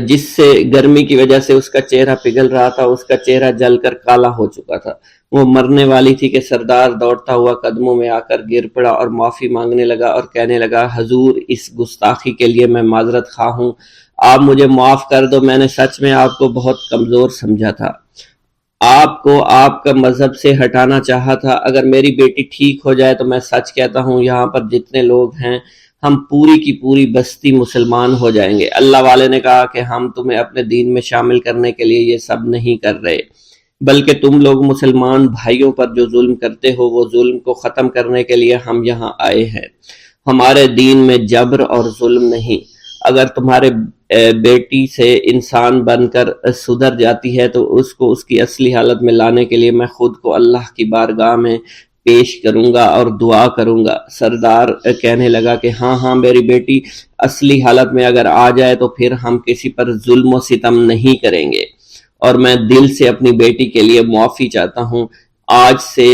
جس سے گرمی کی وجہ سے اس کا چہرہ پگھل رہا تھا، اس کا چہرہ جل کر کالا ہو چکا تھا۔ وہ مرنے والی تھی کہ سردار دوڑتا ہوا قدموں میں آ کر گر پڑا اور معافی مانگنے لگا اور کہنے لگا حضور اس گستاخی کے لیے میں معذرت خواہ ہوں، آپ مجھے معاف کر دو، میں نے سچ میں آپ کو بہت کمزور سمجھا تھا، آپ کو آپ کا مذہب سے ہٹانا چاہا تھا۔ اگر میری بیٹی ٹھیک ہو جائے تو میں سچ کہتا ہوں یہاں پر جتنے لوگ ہیں ہم پوری کی پوری بستی مسلمان ہو جائیں گے۔ اللہ والے نے کہا کہ ہم تمہیں اپنے دین میں شامل کرنے کے لیے یہ سب نہیں کر رہے، بلکہ تم لوگ مسلمان بھائیوں پر جو ظلم کرتے ہو وہ ظلم کو ختم کرنے کے لیے ہم یہاں آئے ہیں۔ ہمارے دین میں جبر اور ظلم نہیں۔ اگر تمہارے بیٹی سے انسان بن کر سدھر جاتی ہے تو اس کو اس کی اصلی حالت میں لانے کے لیے میں خود کو اللہ کی بارگاہ میں پیش کروں گا اور دعا کروں گا۔ سردار کہنے لگا کہ ہاں میری بیٹی اصلی حالت میں اگر آ جائے تو پھر ہم کسی پر ظلم و ستم نہیں کریں گے، اور میں دل سے اپنی بیٹی کے لیے معافی چاہتا ہوں۔ آج سے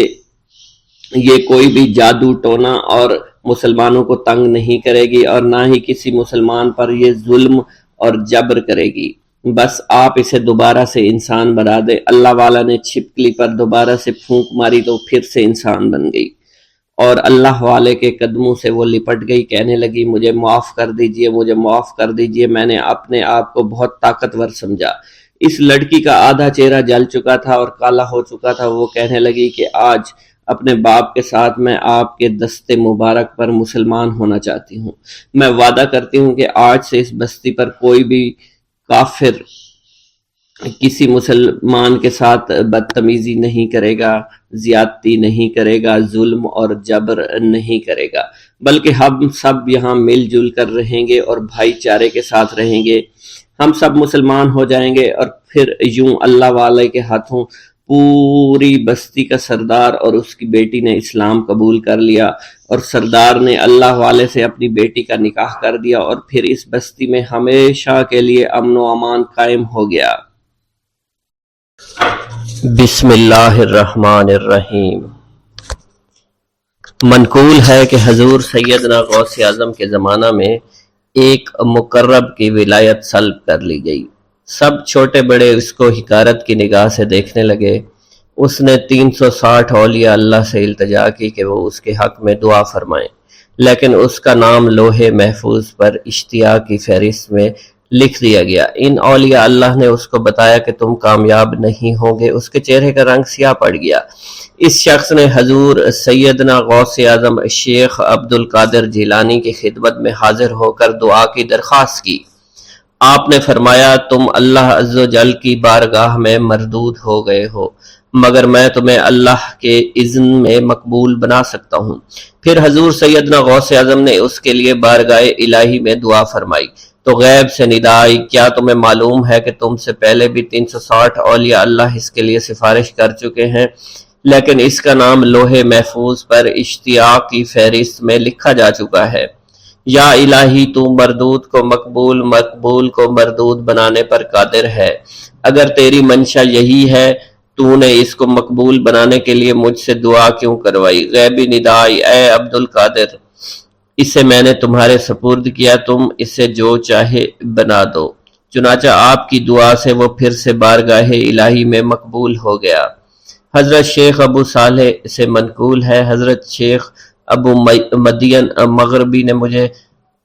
یہ کوئی بھی جادو ٹونا اور مسلمانوں کو تنگ نہیں کرے گی اور نہ ہی کسی مسلمان پر یہ ظلم اور جبر کرے گی، بس آپ اسے دوبارہ سے انسان بنا دے۔ اللہ والا نے چھپکلی پر دوبارہ سے پھونک ماری تو پھر سے انسان بن گئی اور اللہ والے کے قدموں سے وہ لپٹ گئی، کہنے لگی مجھے معاف کر دیجئے، مجھے معاف کر دیجئے، میں نے اپنے آپ کو بہت طاقتور سمجھا۔ اس لڑکی کا آدھا چہرہ جل چکا تھا اور کالا ہو چکا تھا۔ وہ کہنے لگی کہ آج اپنے باپ کے ساتھ میں آپ کے دست مبارک پر مسلمان ہونا چاہتی ہوں۔ میں وعدہ کرتی ہوں کہ آج سے اس بستی پر کوئی بھی کافر کسی مسلمان کے ساتھ بدتمیزی نہیں کرے گا، زیادتی نہیں کرے گا، ظلم اور جبر نہیں کرے گا، بلکہ ہم سب یہاں مل جل کر رہیں گے اور بھائی چارے کے ساتھ رہیں گے۔ ہم سب مسلمان ہو جائیں گے اور پھر یوں اللہ والے کے ہاتھوں پوری بستی کا سردار اور اس کی بیٹی نے اسلام قبول کر لیا، اور سردار نے اللہ والے سے اپنی بیٹی کا نکاح کر دیا، اور پھر اس بستی میں ہمیشہ کے لیے امن و امان قائم ہو گیا۔ بسم اللہ الرحمن الرحیم۔ منقول ہے کہ حضور سیدنا غوث اعظم کے زمانہ میں ایک مقرب کی ولایت سلب کر لی گئی۔ سب چھوٹے بڑے اس کو حقارت کی نگاہ سے دیکھنے لگے۔ اس نے 360 اولیاء اللہ سے التجا کی کہ وہ اس کے حق میں دعا فرمائیں، لیکن اس کا نام لوح محفوظ پر اشتیاق کی فہرست میں لکھ دیا گیا۔ ان اولیاء اللہ نے اس کو بتایا کہ تم کامیاب نہیں ہوں گے۔ اس کے چہرے کا رنگ سیاہ پڑ گیا۔ اس شخص نے حضور سیدنا غوث اعظم شیخ عبد القادر جیلانی کی خدمت میں حاضر ہو کر دعا کی درخواست کی۔ آپ نے فرمایا تم اللہ عز و جل کی بارگاہ میں مردود ہو گئے ہو، مگر میں تمہیں اللہ کے اذن میں مقبول بنا سکتا ہوں۔ پھر حضور سیدنا غوث اعظم نے اس کے لیے بارگاہ الہی میں دعا فرمائی تو غیب سے ندا آئی، کیا تمہیں معلوم ہے کہ تم سے پہلے بھی 360 اولیاء اللہ اس کے لیے سفارش کر چکے ہیں، لیکن اس کا نام لوح محفوظ پر اشتیاق کی فہرست میں لکھا جا چکا ہے۔ یا الہی تو مردود کو مقبول، مقبول کو مردود بنانے پر قادر ہے۔ اگر تیری منشا یہی ہے تو نے اس کو مقبول بنانے کے لیے مجھ سے دعا کیوں کروائی؟ غیبی ندائی، اے عبد القادر، اسے میں نے تمہارے سپرد کیا، تم اسے جو چاہے بنا دو۔ چنانچہ آپ کی دعا سے وہ پھر سے بارگاہ الہی میں مقبول ہو گیا۔ حضرت شیخ ابو صالح سے منقول ہے، حضرت شیخ ابو مدین مغربی نے مجھے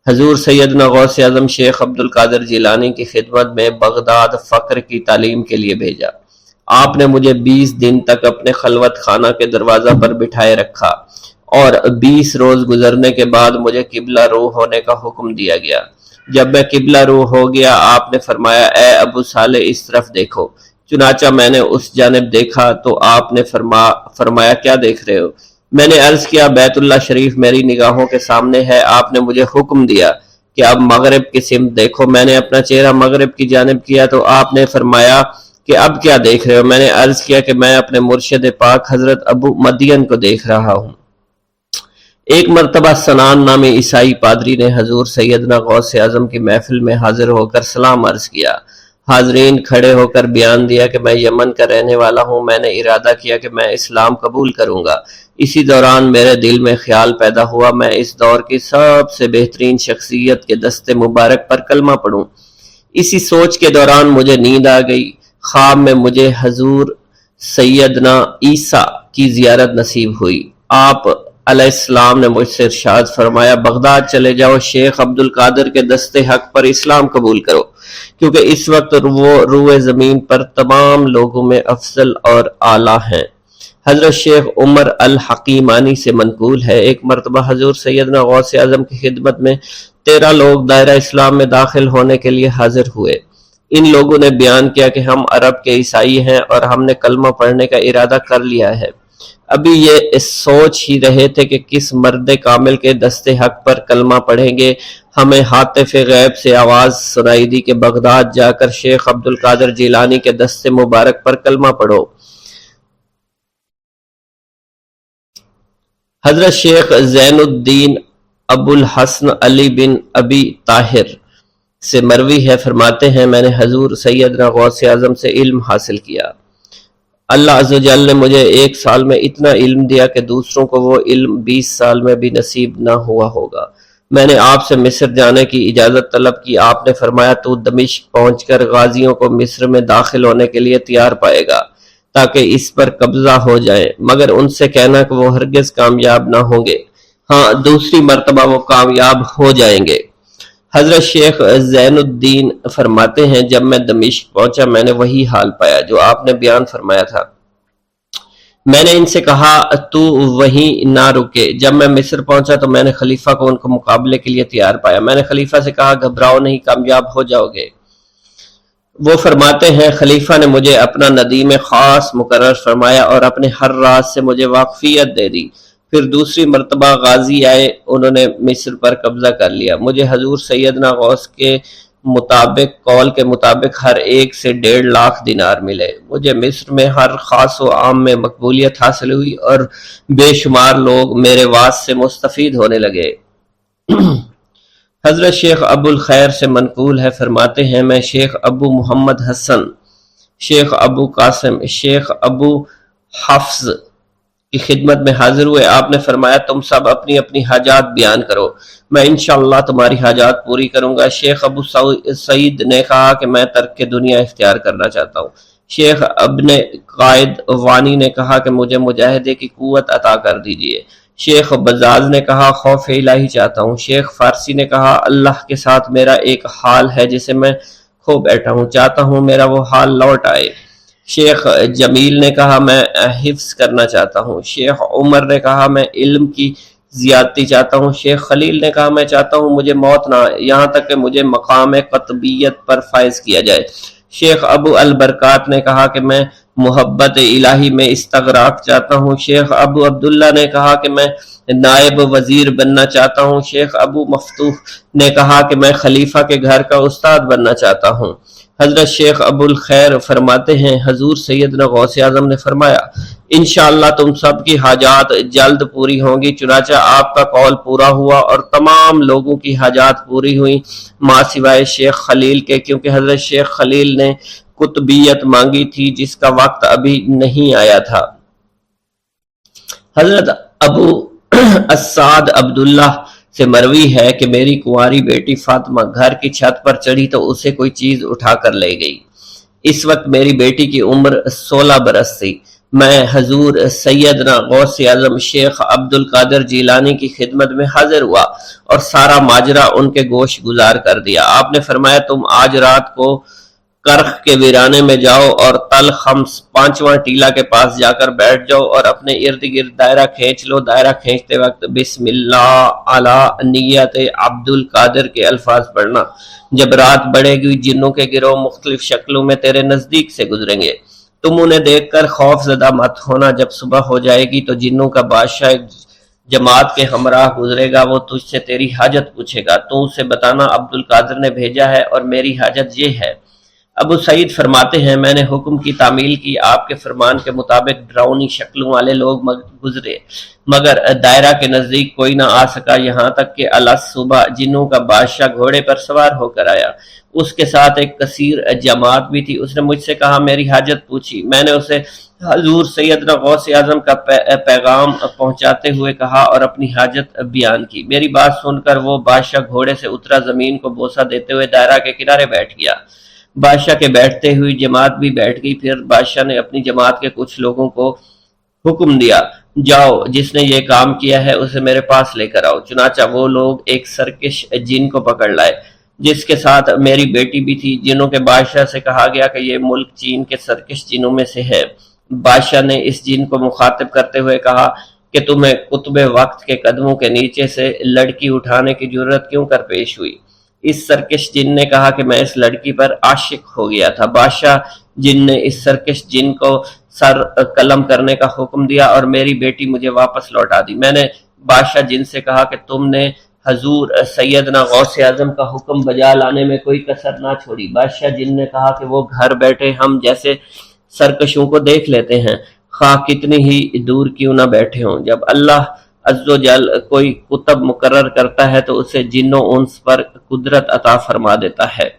حضور سیدنا غوث اعظم شیخ عبد القادر جیلانی کی خدمت میں بغداد فقر کی تعلیم کے لیے بھیجا۔ آپ نے مجھے 20 دن تک اپنے خلوت خانہ کے دروازہ پر بٹھائے رکھا اور 20 روز گزرنے کے بعد مجھے قبلہ رو ہونے کا حکم دیا گیا۔ جب میں قبلہ رو ہو گیا، آپ نے فرمایا، اے ابو صالح اس طرف دیکھو۔ چنانچہ میں نے اس جانب دیکھا تو آپ نے فرمایا کیا دیکھ رہے ہو؟ میں نے عرض کیا، بیت اللہ شریف میری نگاہوں کے سامنے ہے۔ آپ نے مجھے حکم دیا کہ اب مغرب کی سمت دیکھو۔ میں نے اپنا چہرہ مغرب کی جانب کیا تو آپ نے فرمایا کہ اب کیا دیکھ رہے ہو؟ میں نے عرض کیا کہ میں اپنے مرشد پاک حضرت ابو مدین کو دیکھ رہا ہوں۔ ایک مرتبہ سنان نامی عیسائی پادری نے حضور سیدنا غوث اعظم کی محفل میں حاضر ہو کر سلام عرض کیا۔ حاضرین کھڑے ہو کر بیان دیا کہ میں یمن کا رہنے والا ہوں، میں نے ارادہ کیا کہ میں اسلام قبول کروں گا۔ اسی دوران میرے دل میں خیال پیدا ہوا میں اس دور کی سب سے بہترین شخصیت کے دست مبارک پر کلمہ پڑھوں۔ اسی سوچ کے دوران مجھے نیند آ گئی۔ خواب میں مجھے حضور سیدنا عیسیٰ کی زیارت نصیب ہوئی۔ آپ علیہ السلام نے مجھ سے ارشاد فرمایا، بغداد چلے جاؤ، شیخ عبد القادر کے دست حق پر اسلام قبول کرو، کیونکہ اس وقت وہ روئے زمین پر تمام لوگوں میں افضل اور اعلیٰ ہیں۔ حضرت شیخ عمر الحکیمانی سے منقول ہے، ایک مرتبہ حضور سیدنا غوث اعظم کی خدمت میں 13 لوگ دائرہ اسلام میں داخل ہونے کے لیے حاضر ہوئے۔ ان لوگوں نے بیان کیا کہ ہم عرب کے عیسائی ہیں اور ہم نے کلمہ پڑھنے کا ارادہ کر لیا ہے۔ ابھی یہ سوچ ہی رہے تھے کہ کس مرد کامل کے دست حق پر کلمہ پڑھیں گے، ہمیں ہاتف غیب سے آواز سنائی دی کہ بغداد جا کر شیخ عبد القادر جیلانی کے دست مبارک پر کلمہ پڑھو۔ حضرت شیخ زین الدین ابو الحسن علی بن ابی طاہر سے مروی ہے، فرماتے ہیں میں نے حضور سیدنا غوث اعظم سے علم حاصل کیا۔ اللہ عز و جل نے مجھے 1 سال میں اتنا علم دیا کہ دوسروں کو وہ علم 20 سال میں بھی نصیب نہ ہوا ہوگا۔ میں نے آپ سے مصر جانے کی اجازت طلب کی، آپ نے فرمایا تو دمشق پہنچ کر غازیوں کو مصر میں داخل ہونے کے لیے تیار پائے گا تاکہ اس پر قبضہ ہو جائے، مگر ان سے کہنا کہ وہ ہرگز کامیاب نہ ہوں گے، ہاں دوسری مرتبہ وہ کامیاب ہو جائیں گے۔ حضرت شیخ زین الدین فرماتے ہیں جب میں دمشق پہنچا میں نے وہی حال پایا جو آپ نے بیان فرمایا تھا۔ میں نے ان سے کہا تو وہیں نہ رکے۔ جب میں مصر پہنچا تو میں نے خلیفہ کو ان کو مقابلے کے لیے تیار پایا۔ میں نے خلیفہ سے کہا گھبراؤ نہیں، کامیاب ہو جاؤ گے۔ وہ فرماتے ہیں خلیفہ نے مجھے اپنا ندیم خاص مقرر فرمایا اور اپنے ہر راز سے مجھے واقفیت دے دی۔ پھر دوسری مرتبہ غازی آئے، انہوں نے مصر پر قبضہ کر لیا۔ مجھے حضور سیدنا غوث کے قول کے مطابق ہر ایک سے 1.5 لاکھ دینار ملے۔ مجھے مصر میں ہر خاص و عام میں مقبولیت حاصل ہوئی اور بے شمار لوگ میرے واعظ سے مستفید ہونے لگے۔ حضرت شیخ ابو الخیر سے منقول ہے، فرماتے ہیں میں شیخ ابو محمد حسن، شیخ ابو قاسم، شیخ ابو حفظ کی خدمت میں حاضر ہوئے۔ آپ نے فرمایا تم سب اپنی اپنی حاجات بیان کرو، میں انشاءاللہ تمہاری حاجات پوری کروں گا۔ شیخ ابو سعید نے کہا کہ میں ترک دنیا اختیار کرنا چاہتا ہوں۔ شیخ ابن قائد وانی نے کہا کہ مجھے مجاہدے کی قوت عطا کر دیجئے۔ شیخ بزاز نے کہا خوف الہی چاہتا ہوں۔ شیخ فارسی نے کہا اللہ کے ساتھ میرا ایک حال ہے جسے میں کھو بیٹھا ہوں، چاہتا ہوں میرا وہ حال لوٹ آئے۔ شیخ جمیل نے کہا میں حفظ کرنا چاہتا ہوں۔ شیخ عمر نے کہا میں علم کی زیادتی چاہتا ہوں۔ شیخ خلیل نے کہا میں چاہتا ہوں مجھے موت نہ آئے، یہاں تک کہ مجھے مقام قطبیت پر فائز کیا جائے۔ شیخ ابو البرکات نے کہا کہ میں محبت الہی میں استغراق چاہتا ہوں۔ شیخ ابو عبداللہ نے کہا کہ میں نائب وزیر بننا چاہتا ہوں۔ شیخ ابو مفتوح نے کہا کہ میں خلیفہ کے گھر کا استاد بننا چاہتا ہوں۔ حضرت شیخ ابو الخیر فرماتے ہیں حضور سیدنا غوث اعظم نے فرمایا انشاءاللہ تم سب کی حاجات جلد پوری ہوں گی۔ چنانچہ آپ کا قول پورا ہوا اور تمام لوگوں کی حاجات پوری ہوئیں ماں سوائے شیخ خلیل کے، کیونکہ حضرت شیخ خلیل نے قطبیت مانگی تھی جس کا وقت ابھی نہیں آیا تھا۔ حضرت ابو السعد عبداللہ سے مروی ہے کہ میری کنواری بیٹی فاطمہ گھر کی چھت پر چڑھی تو اسے کوئی چیز اٹھا کر لے گئی۔ اس وقت میری بیٹی کی عمر 16 برس تھی۔ میں حضور سیدنا غوث اعظم شیخ عبد القادر جیلانی کی خدمت میں حاضر ہوا اور سارا ماجرا ان کے گوش گزار کر دیا۔ آپ نے فرمایا تم آج رات کو کرخ کے ویرانے میں جاؤ اور تل خمس 5واں ٹیلہ کے پاس جا کر بیٹھ جاؤ اور اپنے ارد گرد دائرہ کھینچ لو۔ دائرہ کھینچتے وقت بسم اللہ علی نیت عبد القادر کے الفاظ پڑھنا۔ جب رات بڑھے گی جنوں کے گروہ مختلف شکلوں میں تیرے نزدیک سے گزریں گے، تم انہیں دیکھ کر خوف زدہ مت ہونا۔ جب صبح ہو جائے گی تو جنوں کا بادشاہ ایک جماعت کے ہمراہ گزرے گا، وہ تجھ سے تیری حاجت پوچھے گا، تو اسے بتانا عبد القادر نے بھیجا ہے اور میری حاجت یہ ہے۔ ابو سعید فرماتے ہیں میں نے حکم کی تعمیل کی، آپ کے فرمان کے مطابق ڈراؤنی شکلوں والے لوگ گزرے مگر دائرہ کے نزدیک کوئی نہ آ سکا، یہاں تک کہ صبح جنوں کا بادشاہ گھوڑے پر سوار ہو کر آیا۔ اس کے ساتھ ایک کثیر جماعت بھی تھی۔ اس نے مجھ سے کہا میری حاجت پوچھی۔ میں نے اسے حضور سیدنا غوث اعظم کا پیغام پہنچاتے ہوئے کہا اور اپنی حاجت بیان کی۔ میری بات سن کر وہ بادشاہ گھوڑے سے اترا، زمین کو بوسہ دیتے ہوئے دائرہ کے کنارے بیٹھ گیا۔ بادشاہ کے بیٹھتے ہوئی جماعت بھی بیٹھ گئی۔ پھر بادشاہ نے اپنی جماعت کے کچھ لوگوں کو حکم دیا جاؤ جس نے یہ کام کیا ہے اسے میرے پاس لے کر آؤ۔ چنانچہ وہ لوگ ایک سرکش جن کو پکڑ لائے جس کے ساتھ میری بیٹی بھی تھی۔ جنوں کے بادشاہ سے کہا گیا کہ یہ ملک چین کے سرکش جنوں میں سے ہے۔ بادشاہ نے اس جن کو مخاطب کرتے ہوئے کہا کہ تمہیں قطب وقت کے قدموں کے نیچے سے لڑکی اٹھانے کی جرت کیوں کر پیش ہوئی؟ اس سرکش جن نے کہا کہ میں اس لڑکی پر عاشق ہو گیا تھا۔ بادشاہ جن نے اس سرکش جن کو سر قلم کرنے کا حکم دیا اور میری بیٹی مجھے واپس لوٹا دی۔ میں نے بادشاہ جن سے کہا کہ تم نے حضور سیدنا غوث اعظم کا حکم بجا لانے میں کوئی کسر نہ چھوڑی۔ بادشاہ جن نے کہا کہ وہ گھر بیٹھے ہم جیسے سرکشوں کو دیکھ لیتے ہیں، خواہ کتنی ہی دور کیوں نہ بیٹھے ہوں۔ جب اللہ عز و جل کوئی کتب مقرر کرتا ہے تو اسے جن و انس پر قدرت عطا فرما دیتا ہے۔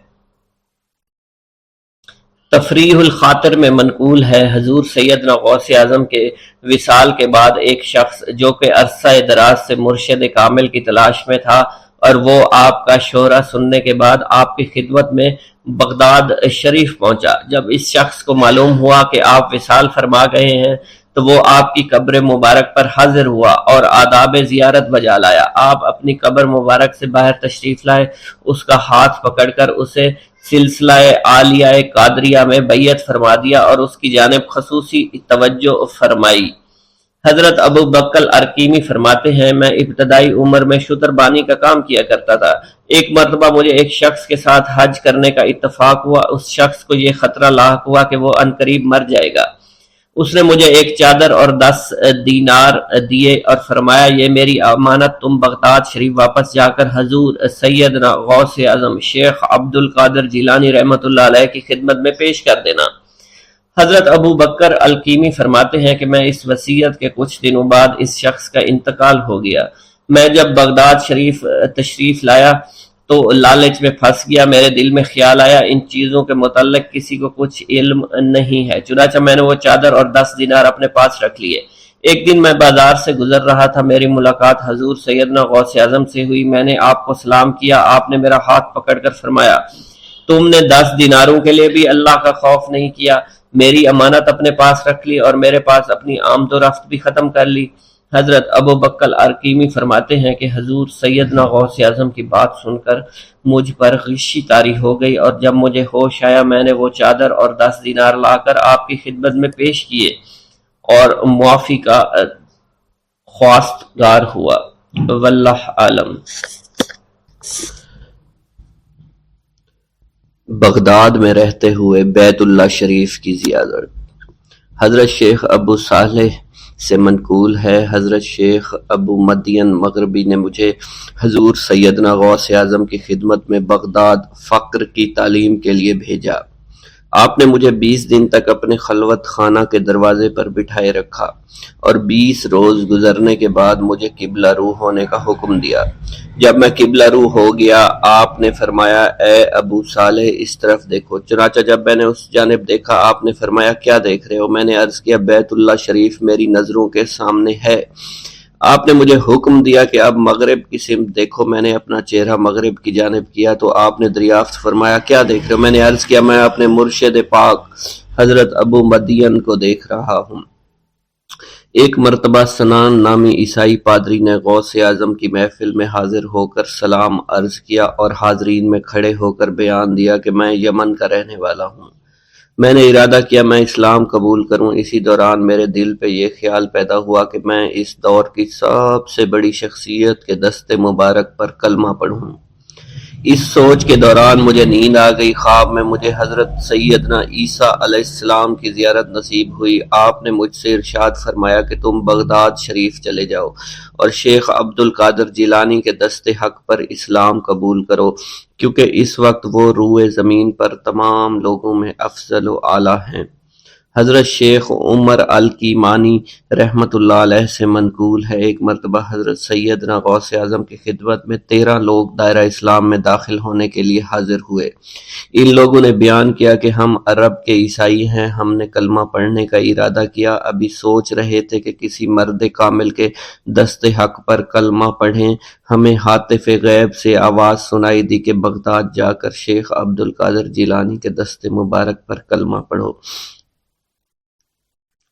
تفریح الخاطر میں منقول ہے حضور سیدنا غوث اعظم کے وصال کے بعد ایک شخص جو کہ عرصہ دراز سے مرشد کامل کی تلاش میں تھا اور وہ آپ کا شورا سننے کے بعد آپ کی خدمت میں بغداد شریف پہنچا۔ جب اس شخص کو معلوم ہوا کہ آپ وصال فرما گئے ہیں تو وہ آپ کی قبر مبارک پر حاضر ہوا اور آداب زیارت بجا لایا۔ آپ اپنی قبر مبارک سے باہر تشریف لائے، اس کا ہاتھ پکڑ کر اسے سلسلہ عالیہ قادریہ میں بیعت فرما دیا اور اس کی جانب خصوصی توجہ فرمائی۔ حضرت ابو بکر ارکیمی فرماتے ہیں میں ابتدائی عمر میں شتر بانی کا کام کیا کرتا تھا۔ ایک مرتبہ مجھے ایک شخص کے ساتھ حج کرنے کا اتفاق ہوا۔ اس شخص کو یہ خطرہ لاحق ہوا کہ وہ عنقریب مر جائے گا۔ اس نے مجھے ایک چادر اور 10 دینار دیے اور فرمایا یہ میری امانت، تم بغداد شریف واپس جا کر حضور سیدنا غوث اعظم شیخ عبد القادر جیلانی رحمۃ اللہ علیہ کی خدمت میں پیش کر دینا۔ حضرت ابو بکر الکیمی فرماتے ہیں کہ میں اس وصیت کے کچھ دنوں بعد اس شخص کا انتقال ہو گیا۔ میں جب بغداد شریف تشریف لایا تو لالچ میں پھنس گیا۔ میرے دل میں خیال آیا ان چیزوں کے متعلق کسی کو کچھ علم نہیں ہے، چنانچہ میں نے وہ چادر اور 10 دینار اپنے پاس رکھ لیے۔ ایک دن میں بازار سے گزر رہا تھا، میری ملاقات حضور سیدنا غوث اعظم سے ہوئی۔ میں نے آپ کو سلام کیا، آپ نے میرا ہاتھ پکڑ کر فرمایا تم نے 10 دیناروں کے لیے بھی اللہ کا خوف نہیں کیا، میری امانت اپنے پاس رکھ لی اور میرے پاس اپنی آمد و رفت بھی ختم کر لی۔ حضرت ابو بکر ارکیمی فرماتے ہیں کہ حضور سیدنا غوث اعظم کی بات سن کر مجھ پر غشی طاری ہو گئی اور جب مجھے ہوش آیا میں نے وہ چادر اور 10 دینار لا کر آپ کی خدمت میں پیش کیے اور معافی کا خواستگار ہوا۔ واللہ عالم۔ بغداد میں رہتے ہوئے بیت اللہ شریف کی زیارت۔ حضرت شیخ ابو صالح سے منقول ہے، حضرت شیخ ابو مدین مغربی نے مجھے حضور سیدنا غوث اعظم کی خدمت میں بغداد فقر کی تعلیم کے لیے بھیجا۔ آپ نے مجھے 20 دن تک اپنے خلوت خانہ کے دروازے پر بٹھائے رکھا اور 20 روز گزرنے کے بعد مجھے قبلہ رو ہونے کا حکم دیا۔ جب میں قبلہ رو ہو گیا، آپ نے فرمایا اے ابو صالح اس طرف دیکھو۔ چنانچہ جب میں نے اس جانب دیکھا، آپ نے فرمایا کیا دیکھ رہے ہو؟ میں نے عرض کیا بیت اللہ شریف میری نظروں کے سامنے ہے۔ آپ نے مجھے حکم دیا کہ اب مغرب کی سمت دیکھو۔ میں نے اپنا چہرہ مغرب کی جانب کیا تو آپ نے دریافت فرمایا کیا دیکھ رہے ہو؟ میں نے عرض کیا میں اپنے مرشد پاک حضرت ابو مدین کو دیکھ رہا ہوں۔ ایک مرتبہ سنان نامی عیسائی پادری نے غوث اعظم کی محفل میں حاضر ہو کر سلام عرض کیا اور حاضرین میں کھڑے ہو کر بیان دیا کہ میں یمن کا رہنے والا ہوں۔ میں نے ارادہ کیا میں اسلام قبول کروں۔ اسی دوران میرے دل پہ یہ خیال پیدا ہوا کہ میں اس دور کی سب سے بڑی شخصیت کے دست مبارک پر کلمہ پڑھوں۔ اس سوچ کے دوران مجھے نیند آ گئی۔ خواب میں مجھے حضرت سیدنا عیسیٰ علیہ السلام کی زیارت نصیب ہوئی۔ آپ نے مجھ سے ارشاد فرمایا کہ تم بغداد شریف چلے جاؤ اور شیخ عبد القادر جیلانی کے دست حق پر اسلام قبول کرو، کیونکہ اس وقت وہ روئے زمین پر تمام لوگوں میں افضل و اعلیٰ ہیں۔ حضرت شیخ عمر الکیمانی رحمۃ اللہ علیہ سے منقول ہے، ایک مرتبہ حضرت سیدنا غوث اعظم کی خدمت میں 13 لوگ دائرہ اسلام میں داخل ہونے کے لیے حاضر ہوئے۔ ان لوگوں نے بیان کیا کہ ہم عرب کے عیسائی ہیں، ہم نے کلمہ پڑھنے کا ارادہ کیا، ابھی سوچ رہے تھے کہ کسی مرد کامل کے دست حق پر کلمہ پڑھیں۔ ہمیں ہاتف غیب سے آواز سنائی دی کہ بغداد جا کر شیخ عبد القادر جیلانی کے دست مبارک پر کلمہ پڑھو۔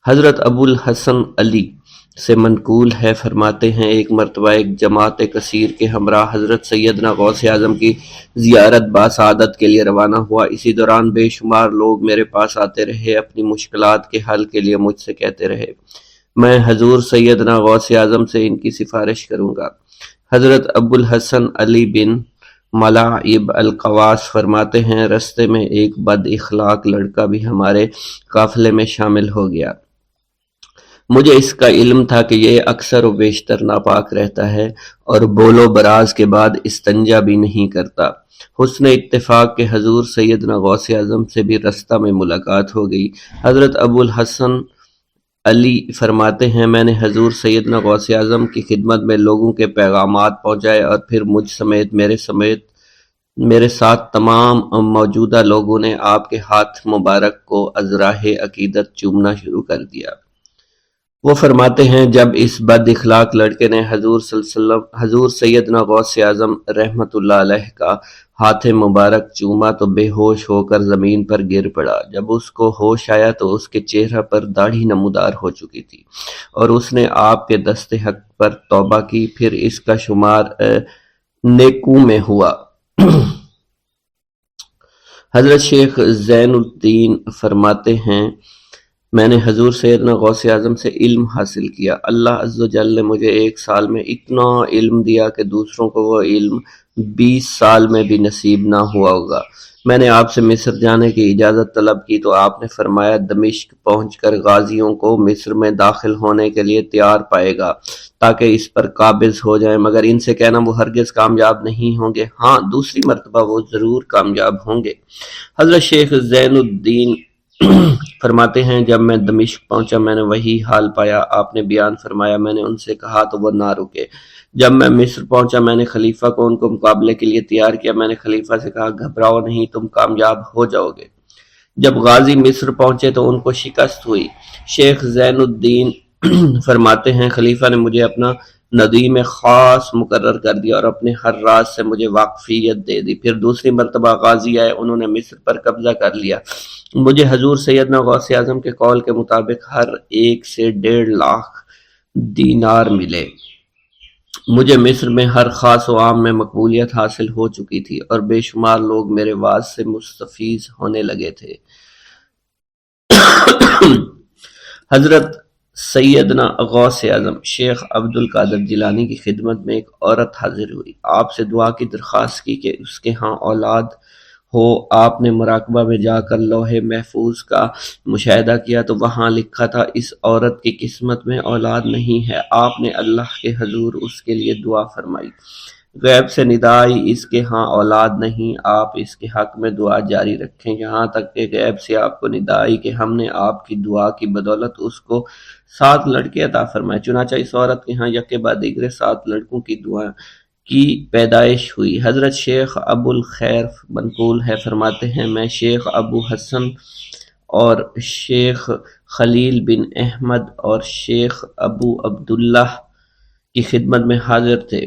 حضرت ابو الحسن علی سے منقول ہے، فرماتے ہیں ایک مرتبہ ایک جماعت کثیر کے ہمراہ حضرت سیدنا غوث اعظم کی زیارت باسعادت کے لیے روانہ ہوا۔ اسی دوران بے شمار لوگ میرے پاس آتے رہے، اپنی مشکلات کے حل کے لیے مجھ سے کہتے رہے۔ میں حضور سیدنا غوث اعظم سے ان کی سفارش کروں گا۔ حضرت ابو الحسن علی بن ملاعب القواس فرماتے ہیں رستے میں ایک بد اخلاق لڑکا بھی ہمارے قافلے میں شامل ہو گیا۔ مجھے اس کا علم تھا کہ یہ اکثر و بیشتر ناپاک رہتا ہے اور بول و براز کے بعد استنجا بھی نہیں کرتا۔ حسن اتفاق کے حضور سیدنا غوث اعظم سے بھی رستہ میں ملاقات ہو گئی۔ حضرت ابو الحسن علی فرماتے ہیں میں نے حضور سیدنا غوث اعظم کی خدمت میں لوگوں کے پیغامات پہنچائے اور پھر مجھ سمیت میرے ساتھ تمام موجودہ لوگوں نے آپ کے ہاتھ مبارک کو ازراہ عقیدت چومنا شروع کر دیا۔ وہ فرماتے ہیں جب اس بد اخلاق لڑکے نے حضور سیدنا غوث اعظم رحمۃ اللہ علیہ کا ہاتھ مبارک چوما تو بے ہوش ہو کر زمین پر گر پڑا۔ جب اس کو ہوش آیا تو اس کے چہرہ پر داڑھی نمودار ہو چکی تھی اور اس نے آپ کے دست حق پر توبہ کی، پھر اس کا شمار نیکوں میں ہوا۔ حضرت شیخ زین الدین فرماتے ہیں میں نے حضور سیدنا غوث اعظم سے علم حاصل کیا۔ اللہ عز و جل نے مجھے 1 سال میں اتنا علم دیا کہ دوسروں کو وہ علم 20 سال میں بھی نصیب نہ ہوا ہوگا۔ میں نے آپ سے مصر جانے کی اجازت طلب کی تو آپ نے فرمایا دمشق پہنچ کر غازیوں کو مصر میں داخل ہونے کے لیے تیار پائے گا تاکہ اس پر قابض ہو جائیں، مگر ان سے کہنا وہ ہرگز کامیاب نہیں ہوں گے، ہاں دوسری مرتبہ وہ ضرور کامیاب ہوں گے۔ حضرت شیخ زین الدین فرماتے ہیں جب میں دمشق پہنچا میں نے وہی حال پایا۔ آپ نے بیان فرمایا میں نے ان سے کہا تو وہ نہ رکے۔ جب میں مصر پہنچا میں نے خلیفہ کو ان کو مقابلے کے لیے تیار کیا۔ میں نے خلیفہ سے کہا گھبراؤ نہیں، تم کامیاب ہو جاؤ گے۔ جب غازی مصر پہنچے تو ان کو شکست ہوئی۔ شیخ زین الدین فرماتے ہیں خلیفہ نے مجھے اپنا ندیم خاص مقرر کر دیا اور اپنے ہر راز سے مجھے واقفیت دے دی۔ پھر دوسری مرتبہ غازی آئے، انہوں نے مصر پر قبضہ کر لیا۔ مجھے حضور سیدنا غوث اعظم کے قول کے مطابق ہر ایک سے 1.5 لاکھ دینار ملے۔ مجھے مصر میں ہر خاص و عام میں مقبولیت حاصل ہو چکی تھی اور بے شمار لوگ میرے واعظ سے مستفیض ہونے لگے تھے۔ حضرت سیدنا غوث اعظم شیخ عبد القادر جیلانی کی خدمت میں ایک عورت حاضر ہوئی، آپ سے دعا کی درخواست کی کہ اس کے ہاں اولاد ہو آپ نے مراقبہ میں جا کر لوح محفوظ کا مشاہدہ کیا تو وہاں لکھا تھا اس عورت کی قسمت میں اولاد نہیں ہے۔ آپ نے اللہ کے حضور اس کے لیے دعا فرمائی۔ غیب سے ندا آئی اس کے ہاں اولاد نہیں، آپ اس کے حق میں دعا جاری رکھیں، یہاں تک کہ غیب سے آپ کو ندا آئی کہ ہم نے آپ کی دعا کی بدولت اس کو 7 لڑکے عطا فرمائے۔ چنانچہ اس عورت کے ہاں یکے بعد دیگرے 7 لڑکوں کی دعا کی پیدائش ہوئی۔ حضرت شیخ ابو الخیر منقول ہے، فرماتے ہیں میں شیخ ابو حسن اور شیخ خلیل بن احمد اور شیخ ابو عبداللہ کی خدمت میں حاضر تھے۔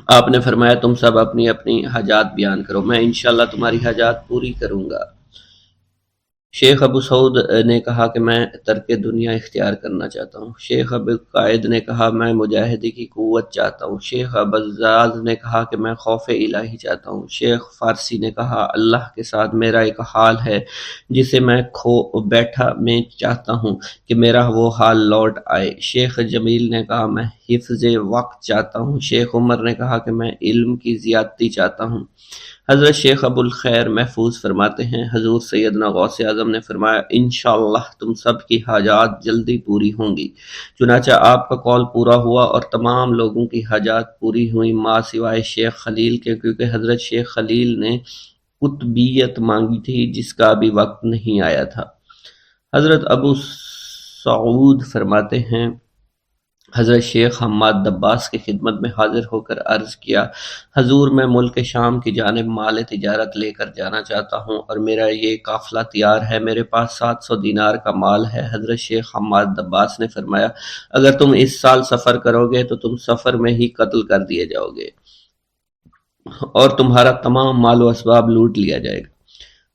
آپ نے فرمایا تم سب اپنی اپنی حاجات بیان کرو، میں انشاءاللہ تمہاری حاجات پوری کروں گا۔ شیخ ابو سعود نے کہا کہ میں ترک دنیا اختیار کرنا چاہتا ہوں۔ شیخ ابو قائد نے کہا میں مجاہدی کی قوت چاہتا ہوں۔ شیخ ابوالزاز نے کہا کہ میں خوف الہی چاہتا ہوں۔ شیخ فارسی نے کہا اللہ کے ساتھ میرا ایک حال ہے جسے میں کھو بیٹھا میں چاہتا ہوں کہ میرا وہ حال لوٹ آئے۔ شیخ جمیل نے کہا میں حفظ وقت چاہتا ہوں۔ شیخ عمر نے کہا کہ میں علم کی زیادتی چاہتا ہوں۔ حضرت شیخ ابو الخیر محفوظ فرماتے ہیں حضور سیدنا غوث اعظم نے فرمایا انشاءاللہ تم سب کی حاجات جلدی پوری ہوں گی۔ چنانچہ آپ کا قول پورا ہوا اور تمام لوگوں کی حاجات پوری ہوئی ما سوائے شیخ خلیل کے، کیونکہ حضرت شیخ خلیل نے قطبیت مانگی تھی جس کا ابھی وقت نہیں آیا تھا۔ حضرت ابو سعود فرماتے ہیں حضرت شیخ حماد دباس کی خدمت میں حاضر ہو کر عرض کیا حضور میں ملک شام کی جانب مال تجارت لے کر جانا چاہتا ہوں اور میرا یہ قافلہ تیار ہے، میرے پاس 700 دینار کا مال ہے۔ حضرت شیخ حماد دباس نے فرمایا اگر تم اس سال سفر کرو گے تو تم سفر میں ہی قتل کر دیے جاؤ گے اور تمہارا تمام مال و اسباب لوٹ لیا جائے گا۔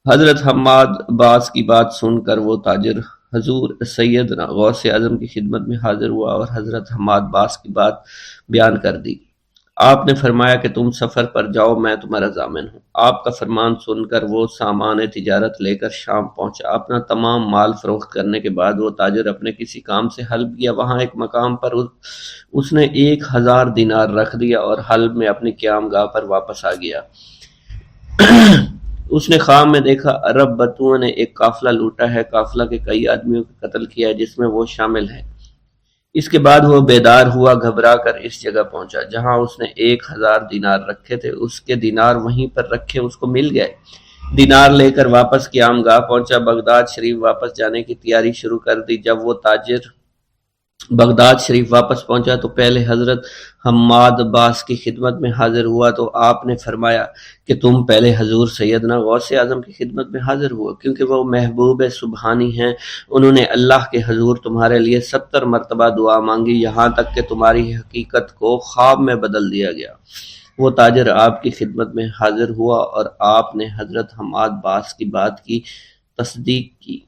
حضرت حماد باس کی بات سن کر وہ تاجر حضور سیدنا غوث اعظم کی خدمت میں حاضر ہوا اور حضرت حماد باس کی بات بیان کر دی۔ آپ نے فرمایا کہ تم سفر پر جاؤ، میں تمہارا ضامن ہوں۔ آپ کا فرمان سن کر وہ سامان تجارت لے کر شام پہنچا۔ اپنا تمام مال فروخت کرنے کے بعد وہ تاجر اپنے کسی کام سے حلب گیا، وہاں ایک مقام پر اس نے 1000 دینار رکھ دیا اور حلب میں اپنی قیام گاہ پر واپس آ گیا۔ اس نے خواب میں دیکھا عرب بتوؤں نے ایک قافلہ لوٹا ہے، قافلہ کے کئی آدمیوں کو قتل کیا ہے جس میں وہ شامل ہے۔ اس کے بعد وہ بیدار ہوا، گھبرا کر اس جگہ پہنچا جہاں اس نے 1000 دینار رکھے تھے، اس کے دینار وہیں پر رکھے اس کو مل گئے۔ دینار لے کر واپس قیام گاہ پہنچا، بغداد شریف واپس جانے کی تیاری شروع کر دی۔ جب وہ تاجر بغداد شریف واپس پہنچا تو پہلے حضرت حماد باس کی خدمت میں حاضر ہوا تو آپ نے فرمایا کہ تم پہلے حضور سیدنا غوث اعظم کی خدمت میں حاضر ہوا، کیونکہ وہ محبوب سبحانی ہیں، انہوں نے اللہ کے حضور تمہارے لیے 70 مرتبہ دعا مانگی یہاں تک کہ تمہاری حقیقت کو خواب میں بدل دیا گیا۔ وہ تاجر آپ کی خدمت میں حاضر ہوا اور آپ نے حضرت حماد باس کی بات کی تصدیق کی۔